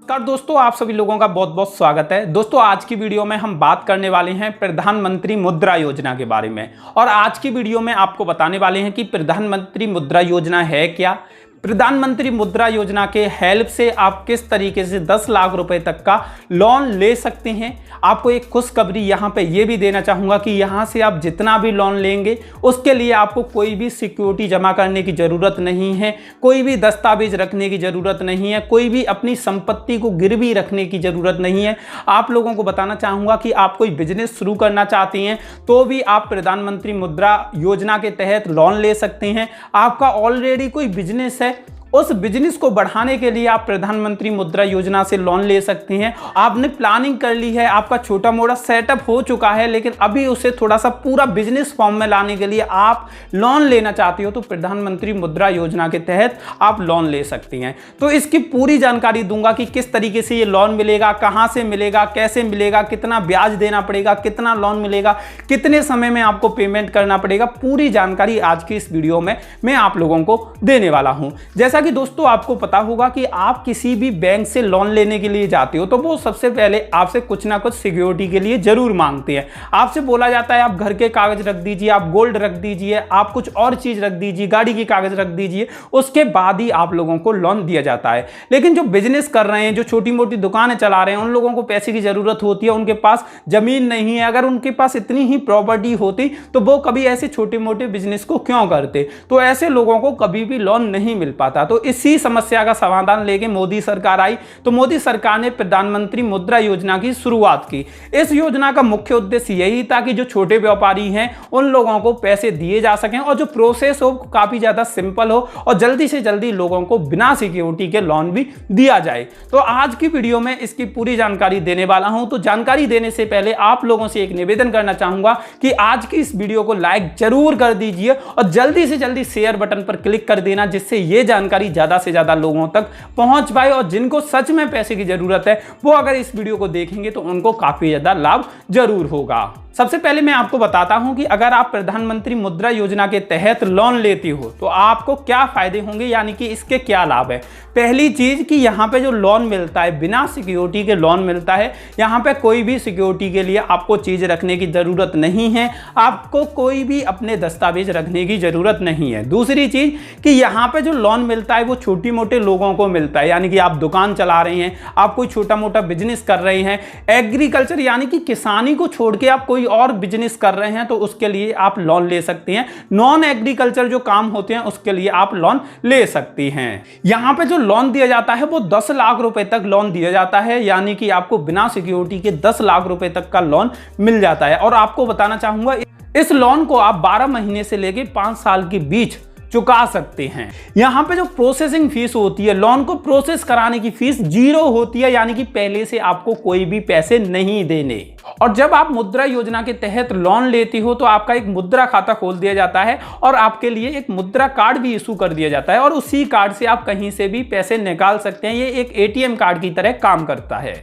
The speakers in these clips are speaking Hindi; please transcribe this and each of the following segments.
नमस्कार दोस्तों, आप सभी लोगों का बहुत बहुत स्वागत है। दोस्तों, आज की वीडियो में हम बात करने वाले हैं प्रधानमंत्री मुद्रा योजना के बारे में। और आज की वीडियो में आपको बताने वाले हैं कि प्रधानमंत्री मुद्रा योजना है क्या, प्रधानमंत्री मुद्रा योजना के हेल्प से आप किस तरीके से 10 लाख रुपए तक का लोन ले सकते हैं। आपको एक खुशखबरी यहाँ पे ये भी देना चाहूँगा कि यहाँ से आप जितना भी लोन लेंगे उसके लिए आपको कोई भी सिक्योरिटी जमा करने की ज़रूरत नहीं है, कोई भी दस्तावेज रखने की ज़रूरत नहीं है, कोई भी अपनी संपत्ति को गिरवी रखने की ज़रूरत नहीं है। आप लोगों को बताना चाहूँगा कि आप कोई बिजनेस शुरू करना चाहते हैं तो भी आप प्रधानमंत्री मुद्रा योजना के तहत लोन ले सकते हैं। आपका ऑलरेडी कोई बिजनेस है, उस बिजनेस को बढ़ाने के लिए आप प्रधानमंत्री मुद्रा योजना से लोन ले सकते हैं। आपने प्लानिंग कर ली है, आपका छोटा मोटा सेटअप हो चुका है, लेकिन अभी उसे थोड़ा सा पूरा बिजनेस फॉर्म में लाने के लिए आप लोन लेना चाहते हो तो प्रधानमंत्री मुद्रा योजना के तहत आप लोन ले सकते हैं। तो इसकी पूरी जानकारी दूंगा कि किस तरीके से ये लोन मिलेगा, कहाँ से मिलेगा, कैसे मिलेगा, कितना ब्याज देना पड़ेगा, कितना लोन मिलेगा, कितने समय में आपको पेमेंट करना पड़ेगा। पूरी जानकारी आज की इस वीडियो में मैं आप लोगों को देने वाला हूं। जैसा कि दोस्तों आपको पता होगा कि आप किसी भी बैंक से लोन लेने के लिए जाते हो तो वो सबसे पहले आपसे कुछ ना कुछ सिक्योरिटी के लिए जरूर मांगते हैं। आपसे बोला जाता है आप घर के कागज रख दीजिए, आप गोल्ड रख दीजिए, आप कुछ और चीज रख दीजिए, गाड़ी की कागज रख दीजिए, उसके बाद ही आप लोगों को लोन दिया जाता है। लेकिन जो बिजनेस कर रहे हैं, जो छोटी मोटी दुकानें चला रहे हैं, उन लोगों को पैसे की जरूरत होती है, उनके पास जमीन नहीं है। अगर उनके पास इतनी ही प्रॉपर्टी होती तो वो कभी ऐसे छोटे मोटे बिजनेस को क्यों करते। तो ऐसे लोगों को कभी भी लोन नहीं मिल पाता। तो इसी समस्या का समाधान लेके मोदी सरकार आई तो मोदी सरकार ने प्रधानमंत्री मुद्रा योजना की शुरुआत की। इस योजना का मुख्य उद्देश्य यही था कि जो छोटे व्यापारी हैं उन लोगों को पैसे दिए जा सकें और जो प्रोसेस हो काफी ज्यादा सिंपल हो और जल्दी से जल्दी लोगों को बिना सिक्योरिटी के लोन भी दिया जाए। तो आज की वीडियो में इसकी पूरी जानकारी देने वाला हूं। तो जानकारी देने से पहले आप लोगों से एक निवेदन करना चाहूंगा कि आज की इस वीडियो को लाइक जरूर कर दीजिए और जल्दी से जल्दी शेयर बटन पर क्लिक कर देना, जिससे यह जानकारी ज्यादा से ज्यादा लोगों तक पहुंच पाए और जिनको सच में पैसे की जरूरत है वो अगर इस वीडियो को देखेंगे तो उनको काफी ज्यादा लाभ जरूर होगा। सबसे पहले मैं आपको बताता हूं कि अगर आप प्रधानमंत्री मुद्रा योजना के तहत लोन लेते हो तो आपको क्या फायदे होंगे, यानी कि इसके क्या लाभ है। पहली चीज कि यहां पे जो लोन मिलता है बिना सिक्योरिटी के लोन मिलता है। यहां पे कोई भी सिक्योरिटी के लिए आपको चीज रखने की जरूरत नहीं है, आपको कोई भी अपने दस्तावेज रखने की जरूरत नहीं है। दूसरी चीज कि यहां पे जो लोन मिलता है वो छोटी मोटे लोगों को मिलता है, यानी कि आप दुकान चला रहे हैं, आप कोई छोटा मोटा बिजनेस कर रहे हैं, एग्रीकल्चर यानी कि किसानी को छोड़ के आप कोई और बिजनेस कर रहे हैं तो उसके लिए आप लोन ले सकते हैं। नॉन एग्रीकल्चर जो काम होते हैं उसके लिए आप लोन ले सकते हैं। यहां पे जो लोन दिया जाता है वो 10 लाख रुपए तक लोन दिया जाता है, यानी कि आपको बिना सिक्योरिटी के 10 लाख रुपए तक का लोन मिल जाता है। और आपको बताना चाहूंगा इस लोन को आप 12 महीने से लेकर 5 साल के बीच चुका सकते हैं। यहां पे जो प्रोसेसिंग फीस होती है, लोन को प्रोसेस कराने की फीस 0 होती है, यानी कि पहले से आपको कोई भी पैसे नहीं देने। और जब आप मुद्रा योजना के तहत लोन लेते हो तो आपका एक मुद्रा खाता खोल दिया जाता है और आपके लिए एक मुद्रा कार्ड भी इशू कर दिया जाता है और उसी कार्ड से आप कहीं से भी पैसे निकाल सकते हैं। ये एक ATM कार्ड की तरह काम करता है।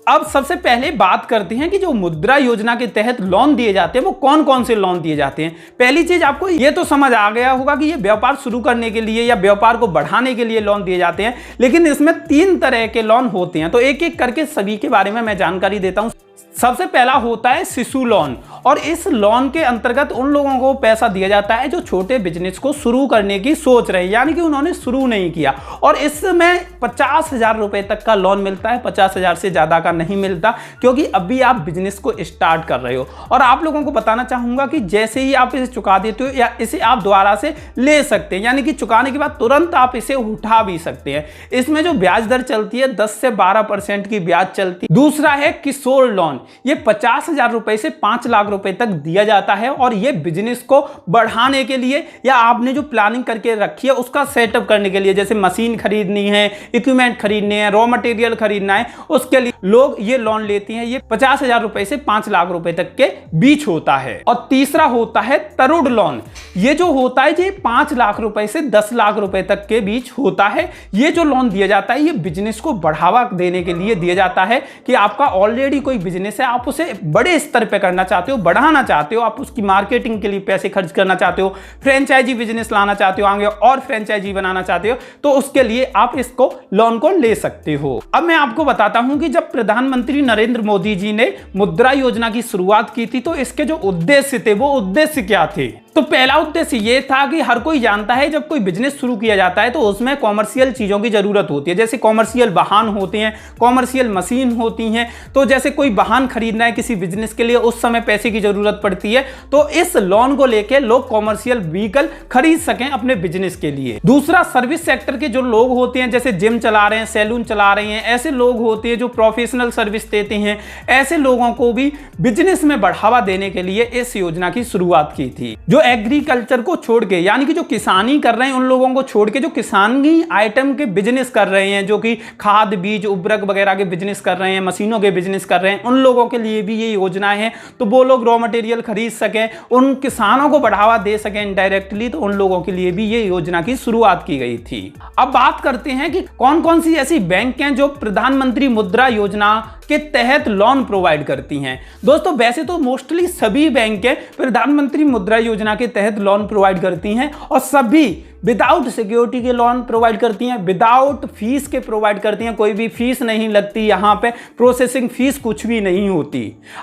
अब सबसे पहले बात करते हैं कि जो मुद्रा योजना के तहत लोन दिए जाते हैं वो कौन कौन से लोन दिए जाते हैं। पहली चीज आपको ये तो समझ आ गया होगा कि ये व्यापार शुरू करने के लिए या व्यापार को बढ़ाने के लिए लोन दिए जाते हैं, लेकिन इसमें 3 तरह के लोन होते हैं। तो एक एक करके सभी के बारे में मैं जानकारी देता हूं। सबसे पहला होता है शिशु लोन, और इस लोन के अंतर्गत उन लोगों को पैसा दिया जाता है जो छोटे बिजनेस को शुरू करने की सोच रहे हैं, यानी कि उन्होंने शुरू नहीं किया, और इसमें 50,000 रुपए तक का लोन मिलता है। 50,000 से ज्यादा का नहीं मिलता क्योंकि अभी आप बिजनेस को स्टार्ट कर रहे हो। और आप लोगों को बताना चाहूंगा कि जैसे ही आप इसे चुका देते हो या इसे आप दोबारा से ले सकते हैं, यानी कि चुकाने के बाद तुरंत आप इसे उठा भी सकते हैं। इसमें जो ब्याज दर चलती है 10 से 12% की ब्याज चलती है। दूसरा है किशोर लोन, ये 50,000 रुपए से 5 लाख रुपए तक दिया जाता है और ये बिजनेस को बढ़ाने के लिए या आपने जो प्लानिंग करके रखी है उसका सेटअप करने के लिए, जैसे मशीन खरीदनी है, इक्विपमेंट खरीदने हैं, रॉ मटेरियल खरीदना है, उसके लिए लोग ये लोन लेते हैं। ये 50,000 रुपए से 5 लाख रुपए तक के बीच होता है। और तीसरा होता है तरुण लोन। ये जो होता है ये 5 लाख रुपए से 10 लाख रुपए तक के बीच होता है। ये जो लोन दिया जाता है ये बिजनेस को बढ़ावा देने के लिए दिया जाता है कि आपका ऑलरेडी कोई बिजनेस है, आप उसे बड़े स्तर पे करना चाहते हो, बढ़ाना चाहते हो, आप उसकी मार्केटिंग के लिए पैसे खर्च करना चाहते हो, फ्रेंचाइजी बिजनेस लाना चाहते हो आगे और फ्रेंचाइजी बनाना चाहते हो, तो उसके लिए आप इसको लोन को ले सकते हो। अब मैं आपको बताता हूं कि जब प्रधानमंत्री नरेंद्र मोदी जी ने मुद्रा योजना की शुरुआत की थी तो इसके जो उद्देश्य थे वो उद्देश्य क्या थे। तो पहला उद्देश्य ये था कि हर कोई जानता है जब कोई बिजनेस शुरू किया जाता है तो उसमें कॉमर्शियल चीजों की जरूरत होती है, जैसे कॉमर्शियल वाहन होते हैं, कॉमर्शियल मशीन होती हैं। तो जैसे कोई वाहन खरीदना है किसी बिजनेस के लिए, उस समय पैसे की जरूरत पड़ती है, तो इस लोन को लेके लोग कॉमर्शियल व्हीकल खरीद सकें अपने बिजनेस के लिए। दूसरा, सर्विस सेक्टर के जो लोग होते हैं, जैसे जिम चला रहे हैं, सैलून चला रहे हैं, ऐसे लोग होते हैं जो प्रोफेशनल सर्विस देते हैं, ऐसे लोगों को भी बिजनेस में बढ़ावा देने के लिए इस योजना की शुरुआत की थी। जो एग्रीकल्चर को छोड़ के, यानी कि जो किसानी कर रहे हैं उन लोगों को छोड़ के जो किसानी आइटम के बिजनेस कर रहे हैं, जो कि खाद बीज उर्वरक वगैरह के बिजनेस कर रहे हैं, मशीनों के बिजनेस कर रहे हैं, उन लोगों के लिए भी ये योजना है। तो वो लोग रॉ मटेरियल खरीद सकें, उन किसानों को बढ़ावा दे सकें इनडायरेक्टली, तो उन लोगों के लिए भी ये योजना की शुरुआत की गई थी। अब बात करते हैं कि कौन कौन सी ऐसी बैंक हैं जो प्रधानमंत्री मुद्रा योजना के तहत लोन प्रोवाइड करती हैं। दोस्तों, वैसे तो मोस्टली सभी बैंकें प्रधानमंत्री मुद्रा योजना के तहत लोन प्रोवाइड करती हैं और सभी विदाउट सिक्योरिटी के लोन प्रोवाइड करती हैं, विदाउट फीस के प्रोवाइड करती हैं। कोई भी फीस नहीं लगती, यहाँ पे प्रोसेसिंग फीस कुछ भी नहीं होती।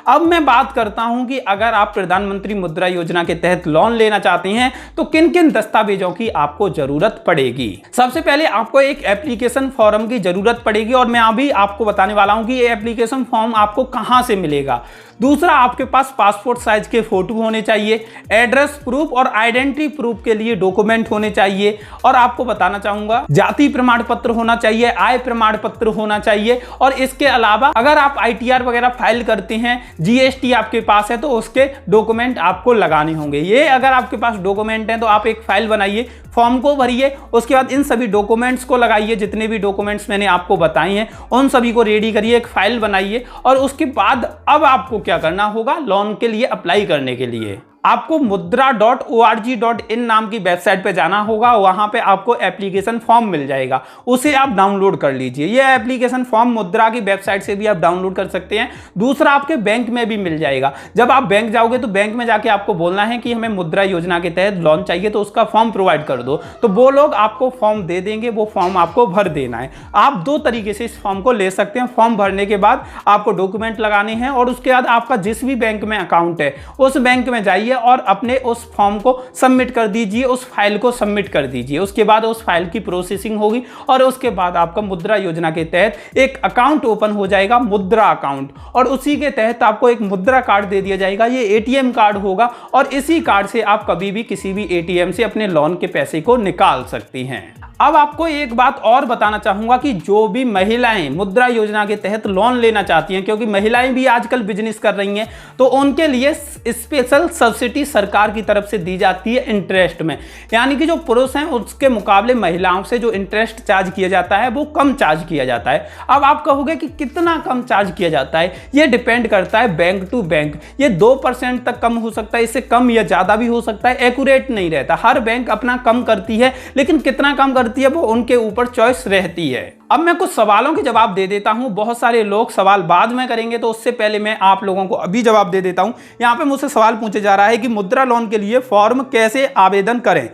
अब मैं बात करता हूं कि अगर आप प्रधानमंत्री मुद्रा योजना के तहत लोन लेना चाहते हैं तो किन किन दस्तावेजों की आपको जरूरत पड़ेगी। सबसे पहले आपको एक एप्लीकेशन फॉर्म की जरूरत पड़ेगी और मैं अभी आपको बताने वाला हूं कि ये एप्लीकेशन फॉर्म आपको कहां से मिलेगा। दूसरा, आपके पास पासपोर्ट साइज के फोटो होने चाहिए, एड्रेस प्रूफ और आइडेंटिटी प्रूफ के लिए डॉक्यूमेंट होने चाहिए, और आपको बताना चाहूंगा जाति प्रमाण पत्र होना चाहिए, आय प्रमाण पत्र होना चाहिए, और इसके अलावा अगर आप ITR वगैरह फाइल करते हैं, GST आपके पास है तो उसके डॉक्यूमेंट आपको लगाने होंगे। ये अगर आपके पास डॉक्यूमेंट हैं तो आप एक फाइल बनाइए, फॉर्म को भरिए, उसके बाद इन सभी डॉक्यूमेंट्स को लगाइए, जितने भी डॉक्यूमेंट्स मैंने आपको बताए हैं उन सभी को रेडी करिए, एक फाइल बनाइए, और उसके बाद अब आपको क्या करना होगा, लोन के लिए अप्लाई करने के लिए आपको mudra.org.in नाम की वेबसाइट पे जाना होगा। वहां पे आपको एप्लीकेशन फॉर्म मिल जाएगा, उसे आप डाउनलोड कर लीजिए। ये एप्लीकेशन फॉर्म मुद्रा की वेबसाइट से भी आप डाउनलोड कर सकते हैं। दूसरा, आपके बैंक में भी मिल जाएगा। जब आप बैंक जाओगे तो बैंक में जाके आपको बोलना है कि हमें मुद्रा योजना के तहत लोन चाहिए, तो उसका फॉर्म प्रोवाइड कर दो, तो वो लोग आपको फॉर्म दे देंगे। वो फॉर्म आपको भर देना है। आप दो तरीके से इस फॉर्म को ले सकते हैं। फॉर्म भरने के बाद आपको डॉक्यूमेंट लगाने हैं और उसके बाद आपका जिस भी बैंक में अकाउंट है उस बैंक में जाइए और अपने उस फॉर्म को सबमिट कर दीजिए, उस फाइल को सबमिट कर दीजिए। उसके बाद उस फाइल की प्रोसेसिंग होगी और उसके बाद आपका मुद्रा योजना के तहत एक अकाउंट ओपन हो जाएगा, मुद्रा अकाउंट, और उसी के तहत आपको एक मुद्रा कार्ड दे दिया जाएगा। ये ATM कार्ड होगा और इसी कार्ड से आप कभी भी किसी भी ATM से अपने लोन के पैसे को निकाल सकती हैं। अब आपको एक बात और बताना चाहूंगा कि जो भी महिलाएं मुद्रा योजना के तहत लोन लेना चाहती हैं, क्योंकि महिलाएं भी आजकल बिजनेस कर रही हैं, तो उनके लिए स्पेशल सब्सिडी सरकार की तरफ से दी जाती है इंटरेस्ट में। यानी कि जो पुरुष हैं उसके मुकाबले महिलाओं से जो इंटरेस्ट चार्ज किया जाता है वो कम चार्ज किया जाता है। अब आप कहोगे कि कितना कम चार्ज किया जाता है, ये डिपेंड करता है बैंक टू बैंक। ये 2% तक कम हो सकता है, इससे कम या ज्यादा भी हो सकता है, एक्यूरेट नहीं रहता। हर बैंक अपना कम करती है, लेकिन कितना कम करती है वो उनके ऊपर चॉइस रहती है। अब मैं कुछ सवालों के जवाब दे देता हूं। बहुत सारे लोग सवाल बाद में करेंगे, तो उससे पहले मैं आप लोगों को अभी जवाब दे देता हूं। यहां पे मुझसे सवाल पूछा जा रहा है कि मुद्रा लोन के लिए फॉर्म कैसे आवेदन करें।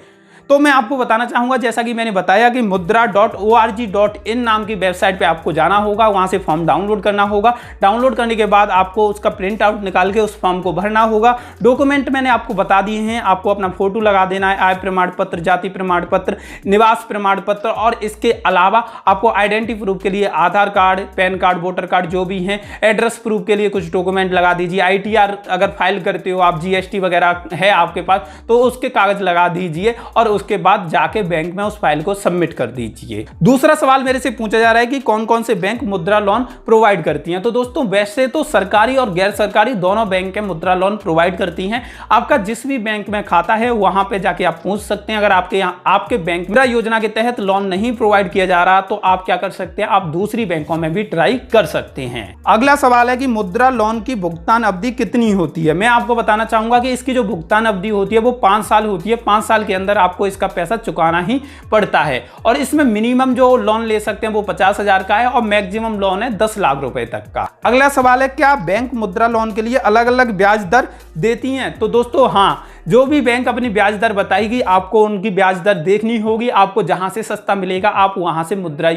तो मैं आपको बताना चाहूंगा, जैसा कि मैंने बताया कि mudra.org.in नाम की वेबसाइट पे आपको जाना होगा, वहां से फॉर्म डाउनलोड करना होगा। डाउनलोड करने के बाद आपको उसका प्रिंट आउट निकाल के उस फॉर्म को भरना होगा। डॉक्यूमेंट मैंने आपको बता दिए हैं। आपको अपना फोटो लगा देना है, आय प्रमाण पत्र, जाति प्रमाण पत्र, निवास प्रमाण पत्र, और इसके अलावा आपको आइडेंटिटी प्रूफ के लिए Aadhaar card, PAN card, voter card जो भी हैं, एड्रेस प्रूफ के लिए कुछ डॉक्यूमेंट लगा दीजिए। ITR अगर फाइल करते हो आप, GST वगैरह है आपके पास, तो उसके कागज लगा दीजिए और उसके बाद जाके बैंक में उस फाइल को सबमिट कर दीजिए। दूसरा सवाल मेरे से पूछा जा रहा है कि कौन कौन से बैंक मुद्रा लोन प्रोवाइड करती हैं। तो दोस्तों, वैसे तो सरकारी और गैर सरकारी दोनों बैंक मुद्रा लोन प्रोवाइड करती हैं। आपका जिस भी बैंक में खाता है वहां पे जाके आप पूछ सकते हैं। अगर आपके बैंक मुद्रा योजना के तहत लोन नहीं प्रोवाइड किया जा रहा तो आप क्या कर सकते हैं, आप दूसरी बैंकों में भी ट्राई कर सकते हैं। अगला सवाल है कि मुद्रा लोन की भुगतान अवधि कितनी होती है। मैं आपको बताना चाहूंगा कि इसकी जो भुगतान अवधि होती है वो 5 साल होती है। 5 साल के अंदर आपको आपको इसका पैसा चुकाना ही पड़ता है। और इसमें मिनिमम जो लोन ले सकते हैं वो 50,000 का है और मैक्सिमम लोन है 10 लाख रुपए तक का। अगला सवाल है, क्या बैंक मुद्रा लोन के लिए अलग अलग ब्याज दर देती हैं? तो दोस्तों हाँ, जो भी बैंक अपनी ब्याज दर बताएगी आपको उनकी ब्याज दर देखनी होगी। आपको जहां से सस्ता मिलेगा आप वहां से मुद्रा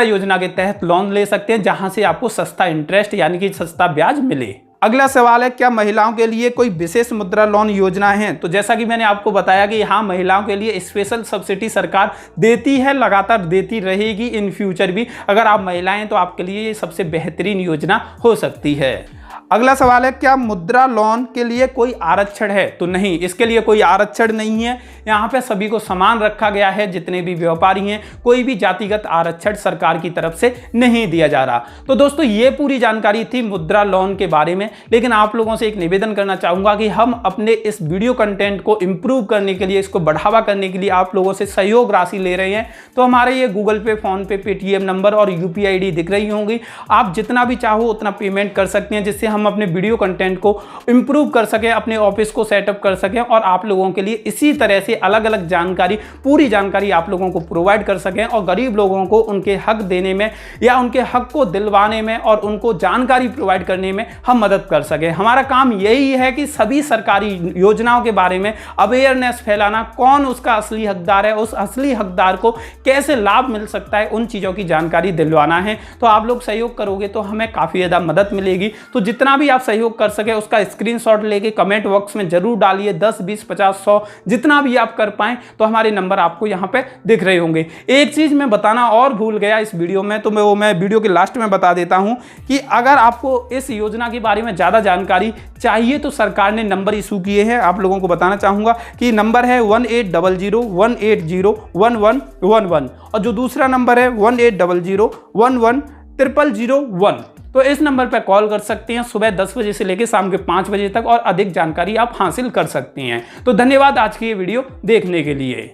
योजना के तहत लोन ले सकते हैं, जहां से आपको सस्ता इंटरेस्ट यानी कि सस्ता ब्याज मिले। अगला सवाल है, क्या महिलाओं के लिए कोई विशेष मुद्रा लोन योजना है? तो जैसा कि मैंने आपको बताया कि हाँ, महिलाओं के लिए स्पेशल सब्सिडी सरकार देती है, लगातार देती रहेगी इन फ्यूचर भी। अगर आप महिलाएं हैं तो आपके लिए ये सबसे बेहतरीन योजना हो सकती है। अगला सवाल है, क्या मुद्रा लोन के लिए कोई आरक्षण है? तो नहीं, इसके लिए कोई आरक्षण नहीं है। यहाँ पे सभी को समान रखा गया है, जितने भी व्यापारी हैं, कोई भी जातिगत आरक्षण सरकार की तरफ से नहीं दिया जा रहा। तो दोस्तों ये पूरी जानकारी थी मुद्रा लोन के बारे में। लेकिन आप लोगों से एक निवेदन करना चाहूंगा कि हम अपने इस वीडियो कंटेंट को इंप्रूव करने के लिए, इसको बढ़ावा करने के लिए आप लोगों से सहयोग राशि ले रहे हैं। तो हमारे ये गूगल पे, फोन पे, पेटीएम नंबर और UPI ID दिख रही होंगी। आप जितना भी चाहो उतना पेमेंट कर सकते हैं, जिससे हम अपने वीडियो कंटेंट को इंप्रूव कर सकें, अपने ऑफिस को सेटअप कर सकें और आप लोगों के लिए इसी तरह से अलग अलग जानकारी, पूरी जानकारी आप लोगों को प्रोवाइड कर सकें और गरीब लोगों को उनके हक देने में या उनके हक को दिलवाने में और उनको जानकारी प्रोवाइड करने में हम मदद कर सकें। हमारा काम यही है कि सभी सरकारी योजनाओं के बारे में अवेयरनेस फैलाना, कौन उसका असली हकदार है, उस असली हकदार को कैसे लाभ मिल सकता है, उन चीज़ों की जानकारी दिलवाना है। तो आप लोग सहयोग करोगे तो हमें काफ़ी ज़्यादा मदद मिलेगी। तो जितना भी आप सहयोग कर सके उसका स्क्रीनशॉट लेके कमेंट बॉक्स में जरूर डालिए, 10, 20, 50, 100 जितना भी आप कर पाएं। तो हमारे नंबर आपको यहाँ पे दिख रहे होंगे। एक चीज़ मैं बताना और भूल गया इस वीडियो में, तो मैं वीडियो के लास्ट में बता देता हूँ कि अगर आपको इस योजना के बारे में ज़्यादा जानकारी चाहिए तो सरकार ने नंबर इशू किए हैं। आप लोगों को बताना चाहूँगा कि नंबर है 1800-180-1111 और जो दूसरा नंबर है 1800-11-0001। तो इस नंबर पर कॉल कर सकते हैं सुबह 10 बजे से लेकर शाम के 5 बजे तक और अधिक जानकारी आप हासिल कर सकते हैं। तो धन्यवाद आज की ये वीडियो देखने के लिए।